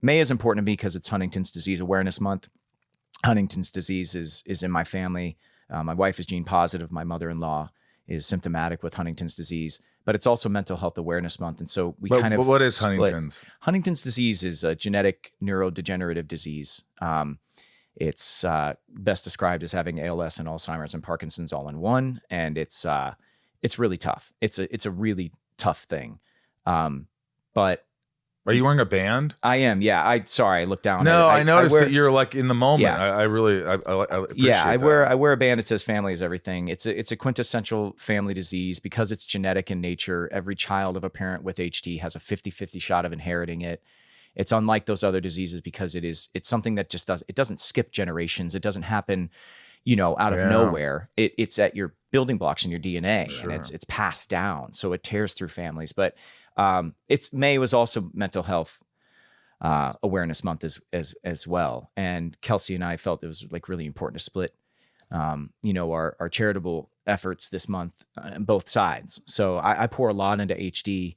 May is important to me because it's Huntington's Disease Awareness Month. Huntington's disease is in my family. My wife is gene positive. My mother-in-law is symptomatic with Huntington's disease, but it's also Mental Health Awareness Month. And so we kind of what is split. Huntington's? Huntington's disease is a genetic neurodegenerative disease. It's best described as having ALS and Alzheimer's and Parkinson's all in one, and it's really tough. It's a really tough thing. But Are you wearing a band? I am. Yeah. I looked down. No, I noticed that you're like in the moment. Yeah. I really appreciate yeah, I that. wear a band that says family is everything. It's a quintessential family disease because it's genetic in nature. Every child of a parent with HD has a 50-50 shot of inheriting it. It's unlike those other diseases because it's something that it doesn't skip generations. It doesn't happen, out of nowhere. It's at your building blocks in your DNA, Sure. and it's passed down. So it tears through families. But May was also Mental Health Awareness Month as well. And Kelsey and I felt it was like really important to split, our charitable efforts this month on both sides. So I pour a lot into HD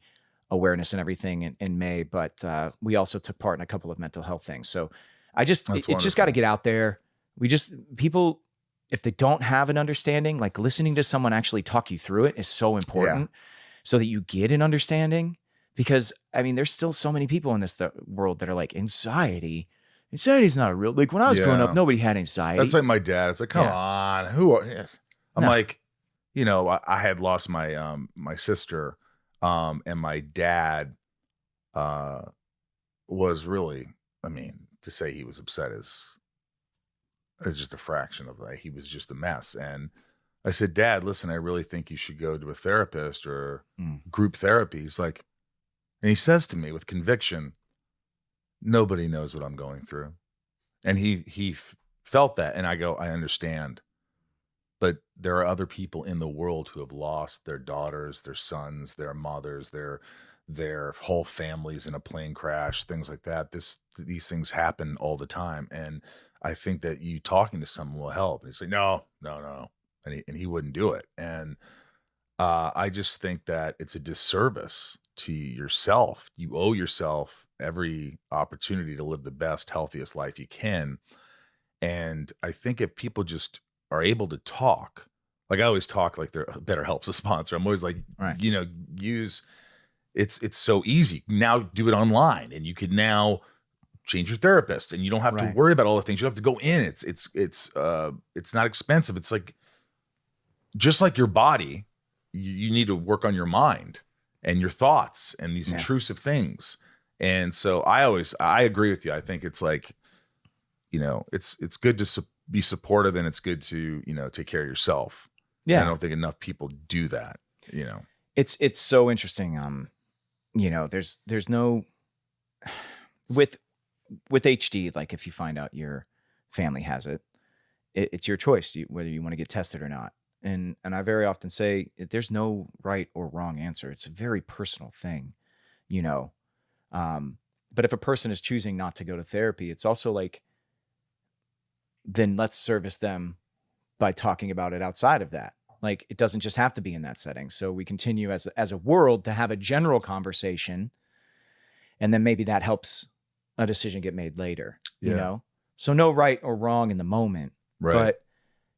awareness and everything in May, but we also took part in a couple of mental health things. So it's just got to get out there. People, if they don't have an understanding, like listening to someone actually talk you through it is so important so that you get an understanding. Because there's still so many people in this world that are like, anxiety is not a real, like when I was growing up, nobody had anxiety. That's like my dad. It's like, come on, I'm like, I had lost my, my sister, and my dad, was really, to say he was upset is just a fraction of that. He was just a mess. And I said, Dad, listen, I really think you should go to a therapist or group therapy. He's like, and he says to me with conviction, nobody knows what I'm going through. And he felt that. And I go, I understand. But there are other people in the world who have lost their daughters, their sons, their mothers, their whole families in a plane crash, things like that. These things happen all the time. And I think that you talking to someone will help. And he's like, no. And he wouldn't do it. And I just think that it's a disservice to yourself. You owe yourself every opportunity to live the best, healthiest life you can. And I think if people just are able to talk, like I always talk like BetterHelp's a sponsor. I'm always like, it's so easy. Now do it online and you can now change your therapist and you don't have to worry about all the things. You don't have to go in. It's not expensive. It's like, just like your body, you need to work on your mind and your thoughts and these intrusive things. And so I agree with you. I think it's like, it's good to be supportive and it's good to, take care of yourself. Yeah. And I don't think enough people do that, It's so interesting. There's no, with HD, like if you find out your family has it, it's your choice whether you want to get tested or not. And I very often say there's no right or wrong answer. It's a very personal thing, but if a person is choosing not to go to therapy, it's also like, then let's service them by talking about it outside of that. Like it doesn't just have to be in that setting. So we continue as a world to have a general conversation, and then maybe that helps a decision get made later, So no right or wrong in the moment, but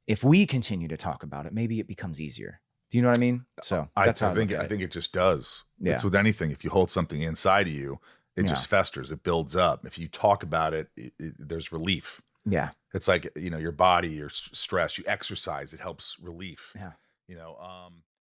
if we continue to talk about it, maybe it becomes easier. Do you know what I mean? So that's how I think it just does. Yeah. It's with anything. If you hold something inside of you, it just festers. It builds up. If you talk about it, there's relief. Yeah. It's like, your body, your stress, you exercise, it helps relief. Yeah.